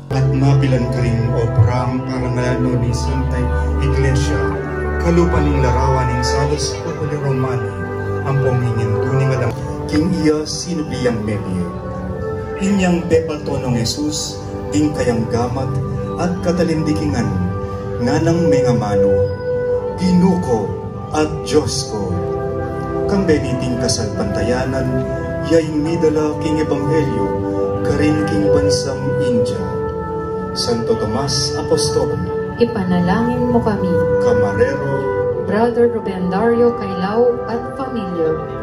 at mapilan ka rin oprang karangano ni Santay Iglesia, kalupaning larawan ng salos Populi Romani, ang pumingin tuning alam, king iya sinubliyang medye. Inyang pepatonong Jesus, ding kayang gamat at katalindikingan, nga ng mga mano, Pinuko at Diyos ko. Kang beniting kasalpantayanan, yaing midala king Ebanghelyo, karin king bansang India. Santo Tomas Apostol, ipanalangin mo kami. Camarero, Brother Ruben Dario Cailao at pamilya.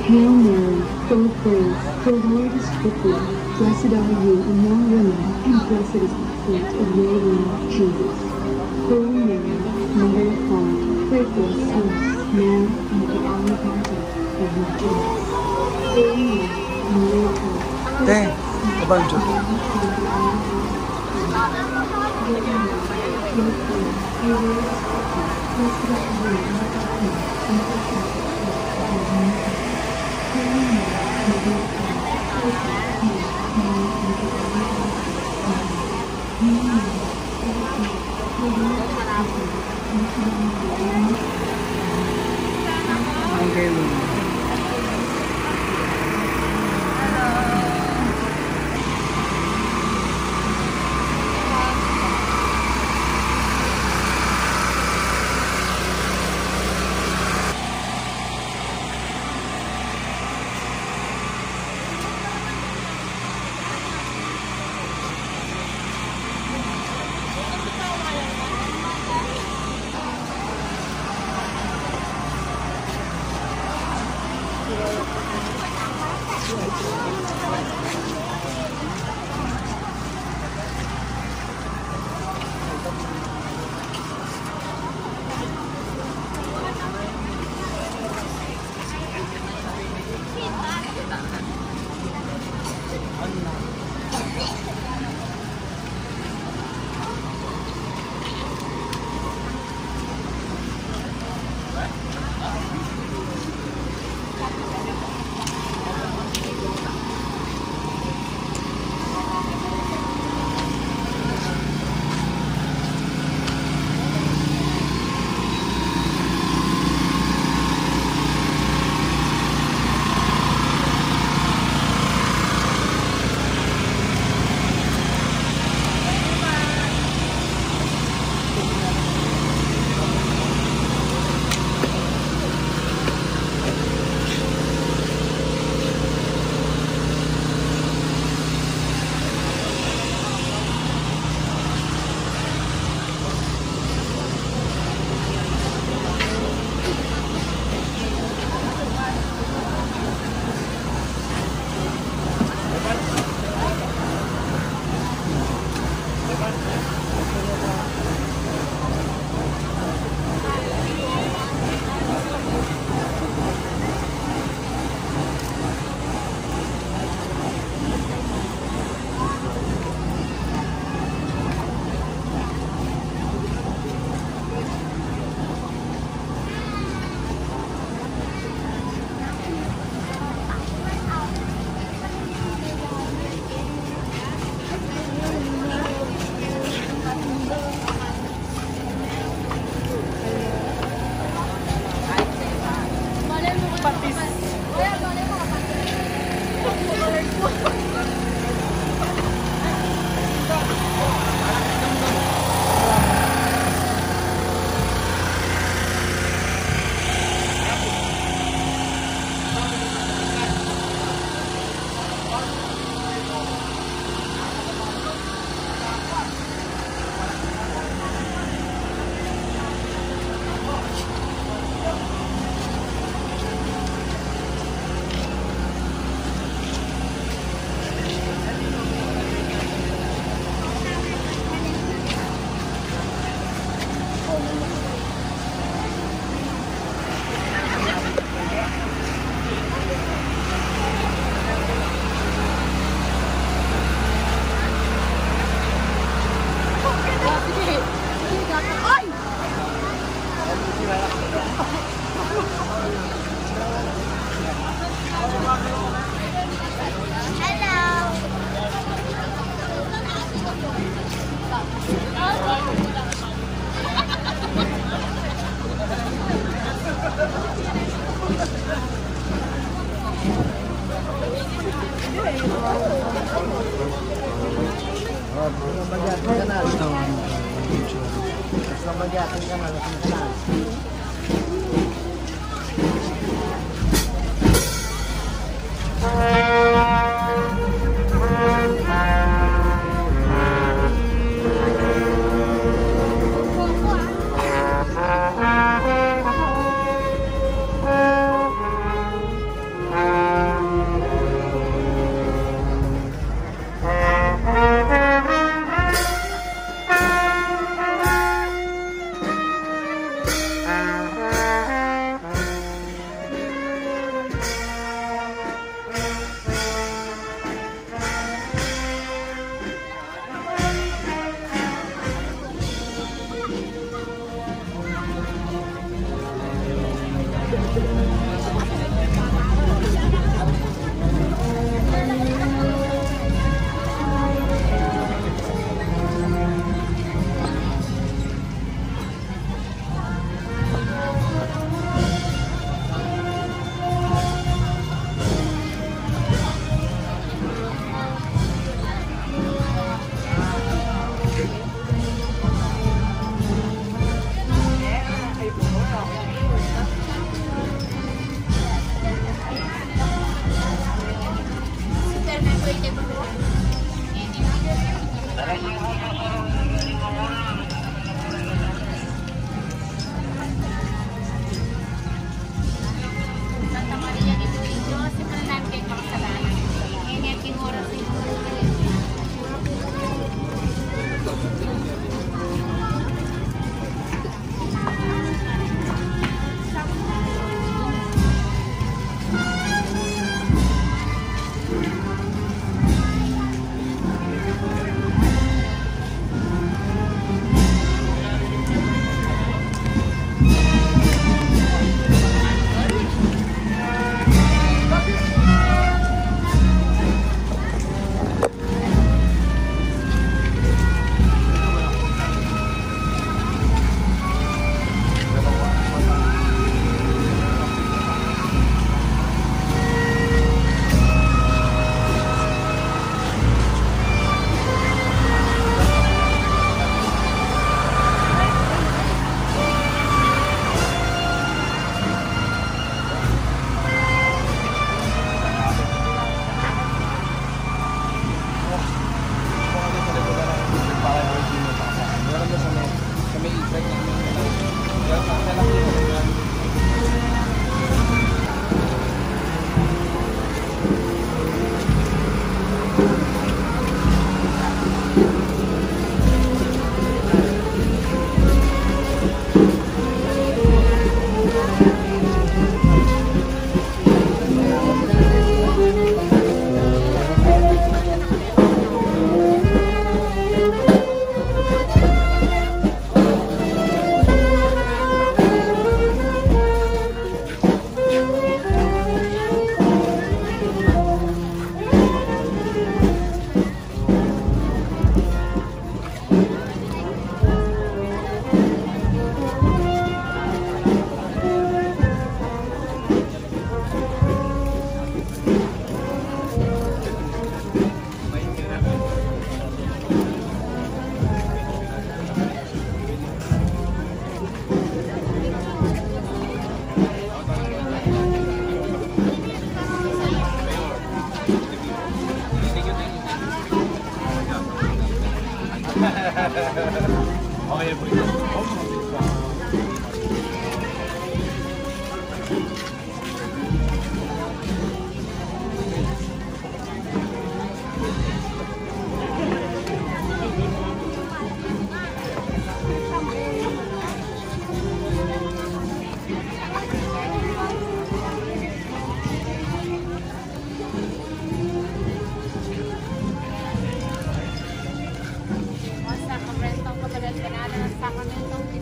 Hail Mary, full of grace, the Lord is with thee. Blessed are you among women, and blessed is the fruit of your womb, Jesus. Holy Mary, Mother of God, pray for us sinners, now and at the hour of our death. Amen. Holy Mary, Mother of God, pray for us Okay po ito. Sa Sacramento, Sacramento,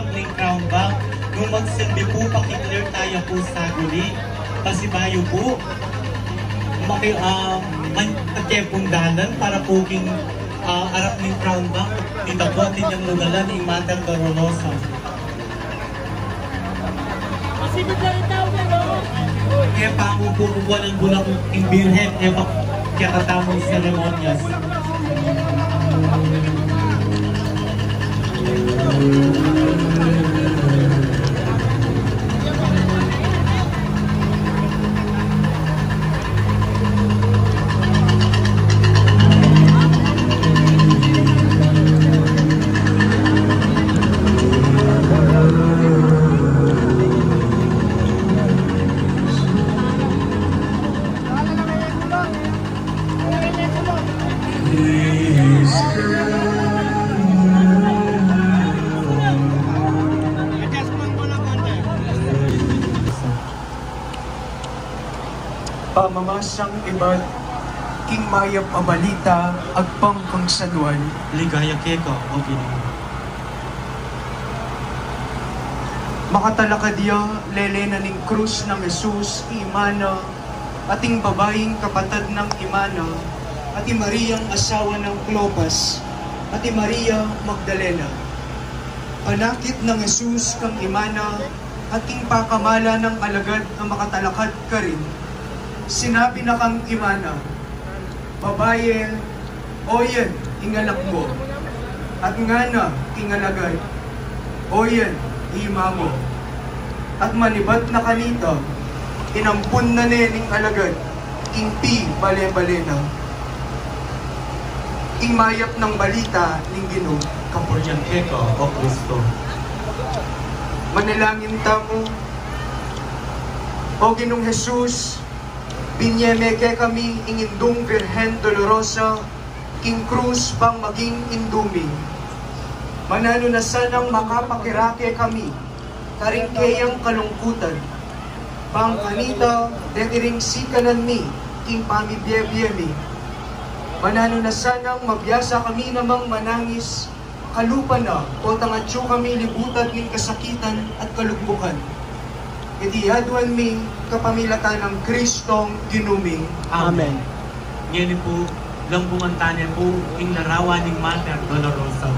harap ng crown bank, nung magsilbi po, pakiclear tayo po sa guli. Pasibayo po, magkepong dalan para po king harap ng crown bank, itapotin yung lugalan ng Mater Dolorosa. Kaya pa mo po kukuha ng bulang ng birhen, kaya katamong seremonyas. Pamamasang iba't king mayap abalita agpang pangsanuan. Ligaya keka o Ginoo. Makatalakadya lelena ning krus ng Jesus imana ating babaeng kapatid ng imana ati Mariang asawa ng Clopas ati Maria Magdalena. Panakit ng Jesus kang imana ating pakamala ng alagad ang makatalakad ka rin. Sinabi na kang imana, babae, oyen, ingalak mo, at nga na, ingalagay, oyen, ima mo, at manibat na kanita, inampun na nening alagad, ingpi, bale-bale na, ingmayap ng balita, ning Ginoo, Kapuryan keka o Kristo. Manalangin tamo, o Ginoong Jesus, binyemeke kami ingindung Birhen Dolorosa, king krus pang maging indumi. Manano na sanang makapakirake kami, karingkeyang kalungkutan. Pang kanita, detiring sikanan mi, king pamibiyebiyemi. Manano na sanang mabiyasa kami namang manangis, kalupa na o tangatyo kami libutan ng kasakitan at kalugbukan. Itiyaduan mi kapamilatan ng Kristong ginuming. Amen. Ngayon po, lang bumantanin po, yung larawan ng Mater Dolorosa.